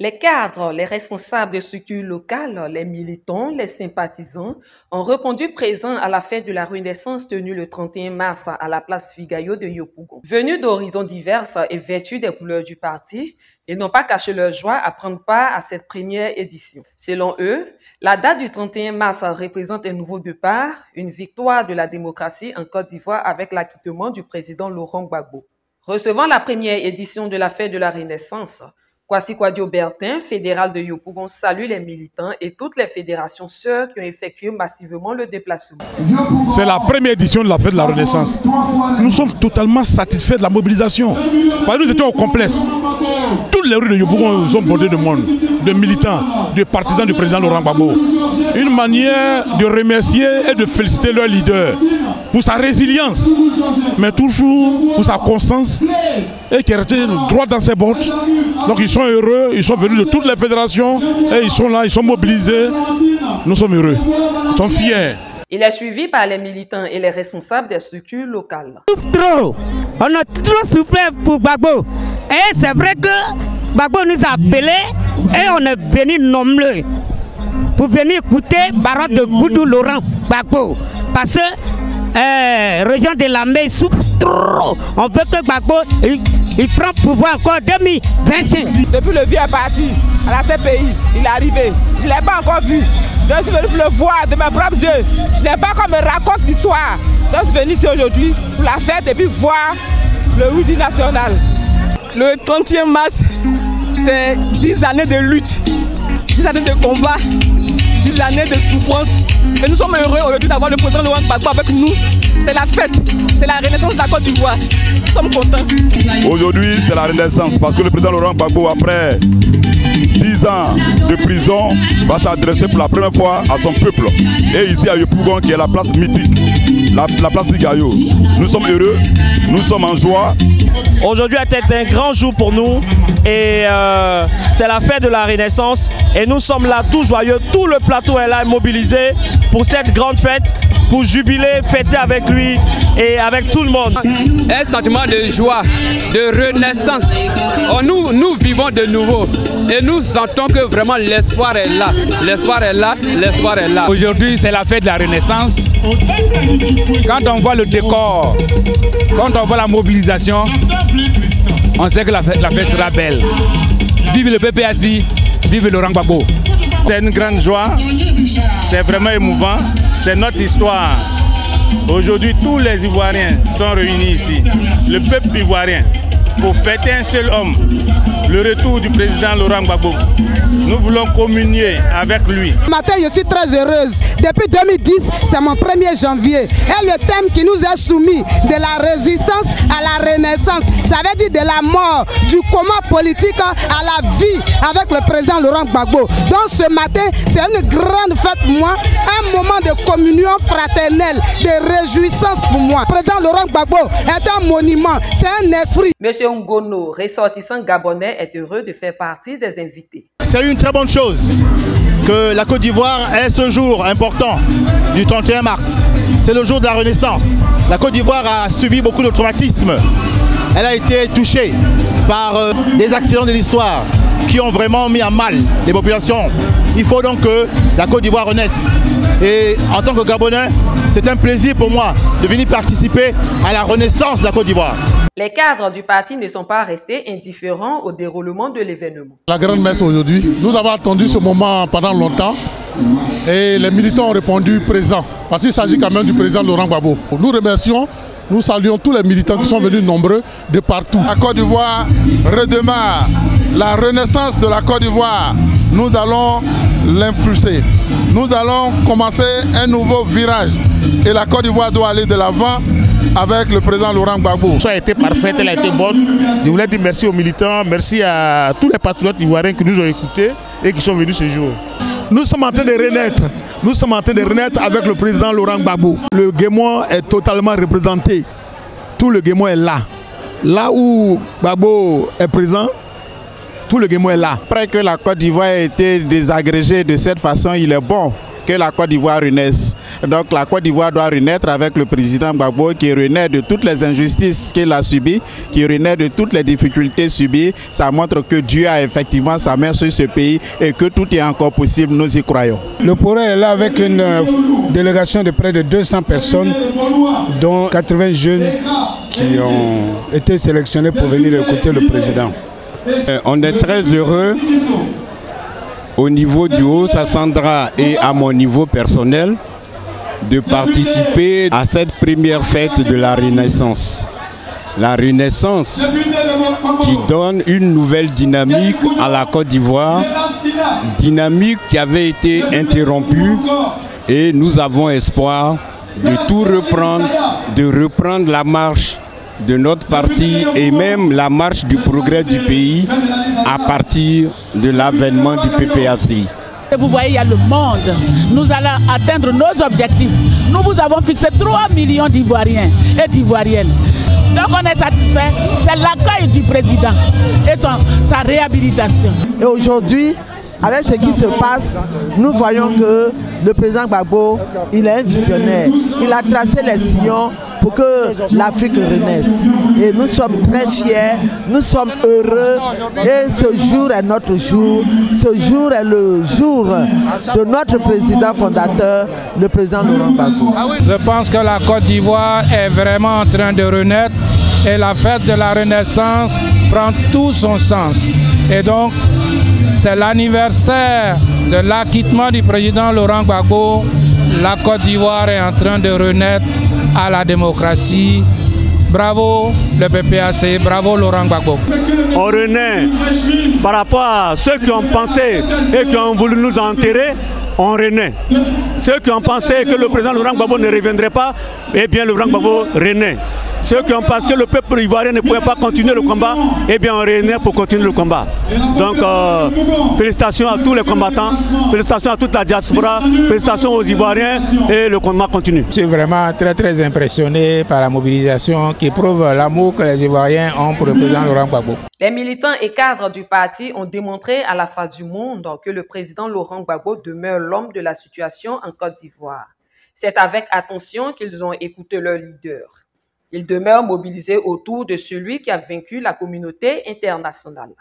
Les cadres, les responsables des structures locales, les militants, les sympathisants ont répondu présents à la fête de la Renaissance tenue le 31 mars à la place Figayo de Yopougon. Venus d'horizons divers et vêtus des couleurs du parti, ils n'ont pas caché leur joie à prendre part à cette première édition. Selon eux, la date du 31 mars représente un nouveau départ, une victoire de la démocratie en Côte d'Ivoire avec l'acquittement du président Laurent Gbagbo. Recevant la première édition de la fête de la Renaissance, Kwasi Kwadio Bertin, fédéral de Yopougon, salue les militants et toutes les fédérations sœurs qui ont effectué massivement le déplacement. C'est la première édition de la fête de la Renaissance. Nous sommes totalement satisfaits de la mobilisation. Parce que nous étions au complexe. Toutes les rues de Yopougon sont bordées de monde, de militants, de partisans du président Laurent Gbagbo. Une manière de remercier et de féliciter leur leader pour sa résilience, mais toujours pour sa constance et qui est resté droit dans ses bottes. Donc ils sont heureux, ils sont venus de toutes les fédérations et ils sont là, ils sont mobilisés. Nous sommes heureux, nous sommes fiers. Il est suivi par les militants et les responsables des structures locales. On a trop souffert pour Gbagbo. Et c'est vrai que Gbagbo nous a appelés et on est venus nombreux pour venir écouter Baron de Goudou Laurent Gbagbo. Parce que région de la mer souffre trop. On veut que Gbagbo il prend pouvoir encore 2025. Depuis le vieux est parti à la CPI, il est arrivé. Je ne l'ai pas encore vu. Donc je suis venu le voir de mes propres yeux. Je n'ai pas encore me raconte l'histoire. Donc je suis venu ici aujourd'hui pour la fête et puis voir le Rudi national. Le 31 mars, c'est 10 années de lutte, 10 années de combat, 10 années de souffrance. Et nous sommes heureux aujourd'hui d'avoir le président Laurent Gbagbo avec nous. C'est la fête, c'est la renaissance de la Côte d'Ivoire. Nous sommes contents. Aujourd'hui, c'est la renaissance parce que le président Laurent Gbagbo, après 10 ans de prison, va s'adresser pour la première fois à son peuple. Et ici à Yopougon, qui est la place mythique, la place Figayo. Nous sommes heureux, nous sommes en joie. Aujourd'hui était un grand jour pour nous et c'est la fête de la Renaissance et nous sommes là tout joyeux, tout le plateau est là mobilisé pour cette grande fête, pour jubiler, fêter avec lui et avec tout le monde. Un sentiment de joie, de renaissance. Nous vivons de nouveau et nous sentons que vraiment l'espoir est là. L'espoir est là, l'espoir est là. Aujourd'hui c'est la fête de la Renaissance. Quand on voit le décor, quand on voit la mobilisation, on sait que la fête sera belle. Vive le PPAC, vive Laurent Gbagbo. C'est une grande joie, c'est vraiment émouvant, c'est notre histoire. Aujourd'hui, tous les Ivoiriens sont réunis ici, le peuple ivoirien, pour fêter un seul homme, le retour du président Laurent Gbagbo. Nous voulons communier avec lui. Ce matin, je suis très heureuse. Depuis 2010, c'est mon 1er janvier. Et le thème qui nous est soumis, de la résistance à la renaissance, ça veut dire de la mort, du coma politique à la vie avec le président Laurent Gbagbo. Donc ce matin, c'est une grande fête pour moi, un moment de communion fraternelle, de réjouissance pour moi. Le président Laurent Gbagbo est un monument, c'est un esprit. Monsieur Ngono, ressortissant gabonais, est heureux de faire partie des invités. C'est une très bonne chose que la Côte d'Ivoire ait ce jour important du 31 mars. C'est le jour de la Renaissance. La Côte d'Ivoire a subi beaucoup de traumatismes. Elle a été touchée par des accidents de l'histoire qui ont vraiment mis à mal les populations. Il faut donc que la Côte d'Ivoire renaisse. Et en tant que Gabonais, c'est un plaisir pour moi de venir participer à la renaissance de la Côte d'Ivoire. Les cadres du parti ne sont pas restés indifférents au déroulement de l'événement. La grande messe aujourd'hui, nous avons attendu ce moment pendant longtemps et les militants ont répondu présents parce qu'il s'agit quand même du président Laurent Gbagbo. Nous remercions, nous saluons tous les militants qui sont venus nombreux de partout. La Côte d'Ivoire redémarre, la renaissance de la Côte d'Ivoire, nous allons l'impulser. Nous allons commencer un nouveau virage et la Côte d'Ivoire doit aller de l'avant avec le président Laurent Gbagbo. Ça a été parfaite, elle a été bonne. Je voulais dire merci aux militants, merci à tous les patriotes ivoiriens qui nous ont écoutés et qui sont venus ce jour. Nous sommes en train de renaître. Nous sommes en train de renaître avec le président Laurent Gbagbo. Le Guémois est totalement représenté. Tout le Guémois est là. Là où Gbagbo est présent, tout le Guémois est là. Après que la Côte d'Ivoire ait été désagrégée de cette façon, il est bon que la Côte d'Ivoire renaisse. Donc la Côte d'Ivoire doit renaître avec le président Gbagbo qui renaît de toutes les injustices qu'il a subies, qui renaît de toutes les difficultés subies. Ça montre que Dieu a effectivement sa main sur ce pays et que tout est encore possible, nous y croyons. Le Poré est là avec une délégation de près de 200 personnes, dont 80 jeunes qui ont été sélectionnés pour venir écouter le président. On est très heureux au niveau du Haut-Sassandra et à mon niveau personnel de participer à cette première fête de la Renaissance. La Renaissance qui donne une nouvelle dynamique à la Côte d'Ivoire, dynamique qui avait été interrompue, et nous avons espoir de tout reprendre, de reprendre la marche de notre parti et même la marche du progrès du pays à partir de l'avènement du PPACI. Vous voyez, il y a le monde. Nous allons atteindre nos objectifs. Nous vous avons fixé 3 millions d'Ivoiriens et d'Ivoiriennes. Donc on est satisfait. C'est l'accueil du président et sa réhabilitation. Et aujourd'hui, avec ce qui se passe, nous voyons que le président Gbagbo, il est un visionnaire. Il a tracé les sillons pour que l'Afrique renaisse. Et nous sommes très fiers, nous sommes heureux. Et ce jour est notre jour. Ce jour est le jour de notre président fondateur, le président Laurent Gbagbo. Je pense que la Côte d'Ivoire est vraiment en train de renaître et la fête de la Renaissance prend tout son sens. Et donc, c'est l'anniversaire de l'acquittement du président Laurent Gbagbo. La Côte d'Ivoire est en train de renaître à la démocratie. Bravo le PPAC, bravo Laurent Gbagbo. On renaît par rapport à ceux qui ont pensé et qui ont voulu nous enterrer, on renaît. Ceux qui ont pensé que le président Laurent Gbagbo ne reviendrait pas, eh bien Laurent Gbagbo renaît. Ceux qui ont pensé que le peuple ivoirien ne pouvait pas continuer le combat, eh bien on renaît pour continuer le combat. Donc félicitations à tous les combattants, félicitations à toute la diaspora, félicitations aux Ivoiriens et le combat continue. Je suis vraiment très impressionné par la mobilisation qui prouve l'amour que les Ivoiriens ont pour le président Laurent Gbagbo. Les militants et cadres du parti ont démontré à la face du monde que le président Laurent Gbagbo demeure l'homme de la situation en Côte d'Ivoire. C'est avec attention qu'ils ont écouté leur leader. Ils demeurent mobilisés autour de celui qui a vaincu la communauté internationale.